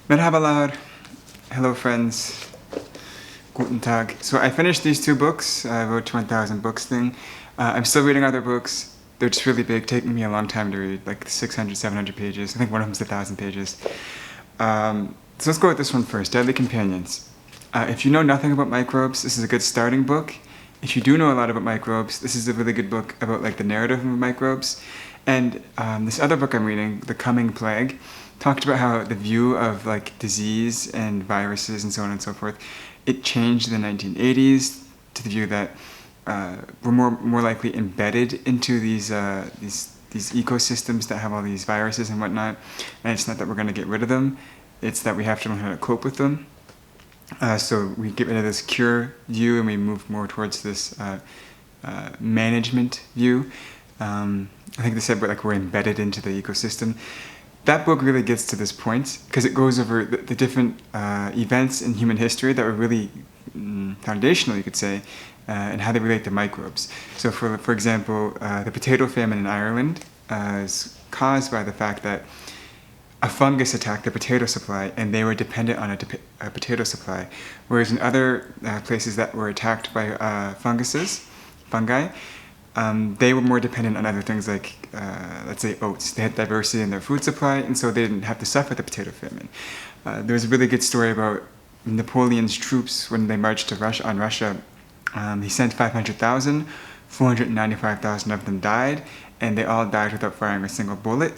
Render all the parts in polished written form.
Merhaba lahat. Hello friends. Guten Tag. So I finished these two books. I wrote 1,000 books thing. I'm still reading other books. They're just really big, taking me a long time to read, like 600, 700 pages. I think one of them's 1,000 pages. So let's go with this one first, Deadly Companions. If you know nothing about microbes, this is a good starting book. If you do know a lot about microbes, this is a really good book about like the narrative of microbes. And this other book I'm reading, The Coming Plague, talked about how the view of like disease and viruses and so on and so forth, it changed in the 1980s to the view that we're more likely embedded into these ecosystems that have all these viruses and whatnot. And it's not that we're going to get rid of them, it's that we have to learn how to cope with them. So we get rid of this cure view and we move more towards this management view. I think they said like we're embedded into the ecosystem. That book really gets to this point because it goes over the different events in human history that were really foundational, you could say, and how they relate to microbes. So for example, the potato famine in Ireland is caused by the fact that a fungus attacked the potato supply and they were dependent on a potato supply. Whereas in other places that were attacked by fungi, they were more dependent on other things like, let's say, oats. They had diversity in their food supply, and so they didn't have to suffer the potato famine. There's a really good story about Napoleon's troops when they marched to Russia. He sent 500,000, 495,000 of them died, and they all died without firing a single bullet.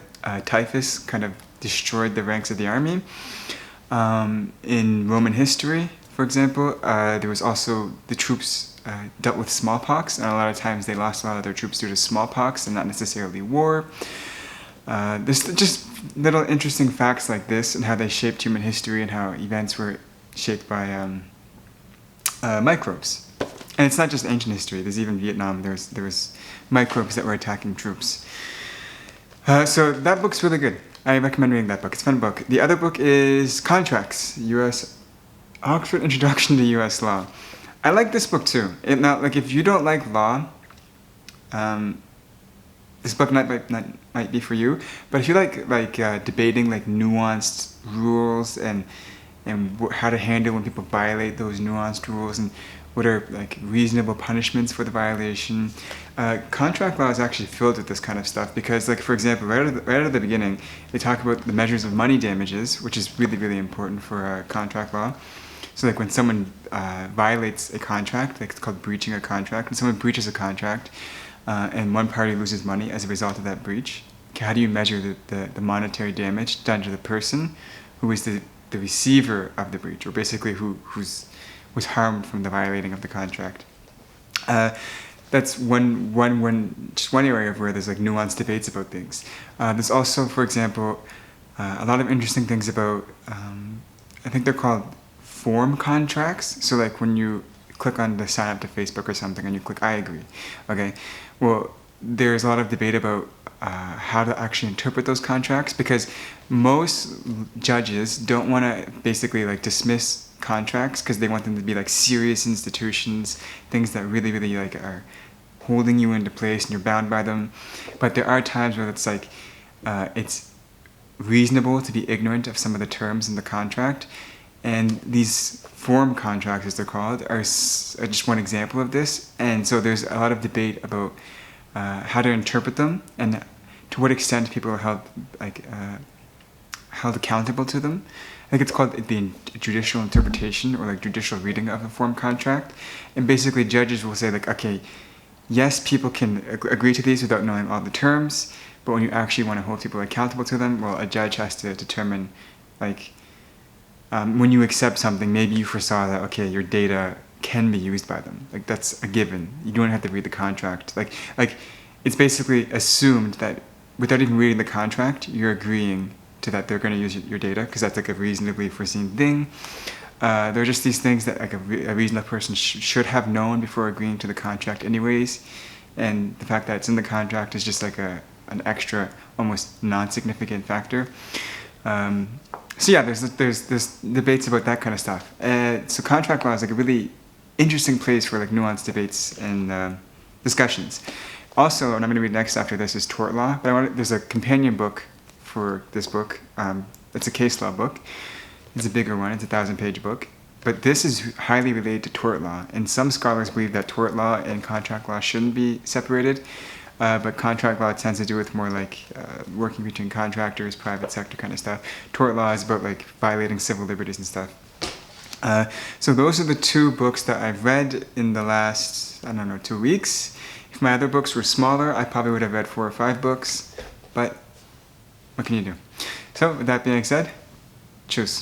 Typhus kind of destroyed the ranks of the army. In Roman history, for example, there was also the troops dealt with smallpox, and a lot of times they lost a lot of their troops due to smallpox and not necessarily war. There's just little interesting facts like this and how they shaped human history and how events were shaped by microbes. And it's not just ancient history. There's even Vietnam. There was microbes that were attacking troops. So that book's really good. I recommend reading that book. It's a fun book. The other book is Contracts, Oxford Introduction to U.S. Law. I like this book too. Now, like if you don't like law, this book might be for you. But if you like debating like nuanced rules and how to handle when people violate those nuanced rules and what are like reasonable punishments for the violation, contract law is actually filled with this kind of stuff because, like for example, right at the beginning, they talk about the measures of money damages, which is really really important for contract law. So like when someone violates a contract, like it's called breaching a contract, when someone breaches a contract and one party loses money as a result of that breach, how do you measure the monetary damage done to the person who is the receiver of the breach, or basically who was harmed from the violating of the contract? That's just one area where there's like nuanced debates about things. There's also, for example, a lot of interesting things about, I think they're called form contracts. So like when you click on the sign up to Facebook or something and you click I agree, okay? Well, there's a lot of debate about how to actually interpret those contracts because most judges don't want to basically like dismiss contracts because they want them to be like serious institutions, things that really really like are holding you into place and you're bound by them. But there are times where it's like it's reasonable to be ignorant of some of the terms in the contract. And these form contracts, as they're called, are just one example of this. And so there's a lot of debate about how to interpret them and to what extent people are held accountable to them. I think it's called the judicial interpretation or like judicial reading of a form contract. And basically judges will say like, okay, yes, people can agree to these without knowing all the terms, but when you actually want to hold people accountable to them, well, a judge has to determine like, when you accept something, maybe you foresaw that, okay, your data can be used by them. Like that's a given. You don't have to read the contract. Like it's basically assumed that without even reading the contract, you're agreeing to that they're going to use your data because that's like a reasonably foreseen thing. There are just these things that like a reasonable person should have known before agreeing to the contract anyways. And the fact that it's in the contract is just like an extra, almost non-significant factor. So yeah, there's debates about that kind of stuff. So contract law is like a really interesting place for like nuanced debates and discussions. Also, what I'm going to read next after this is Tort Law. But there's a companion book for this book. It's a case law book. It's a bigger one. It's a 1,000-page book. But this is highly related to tort law, and some scholars believe that tort law and contract law shouldn't be separated, but contract law tends to do with more like working between contractors, private sector kind of stuff. Tort law is about like violating civil liberties and stuff. So those are the two books that I've read in the last, 2 weeks. If my other books were smaller, I probably would have read 4 or 5 books, but what can you do? So with that being said, tschüss.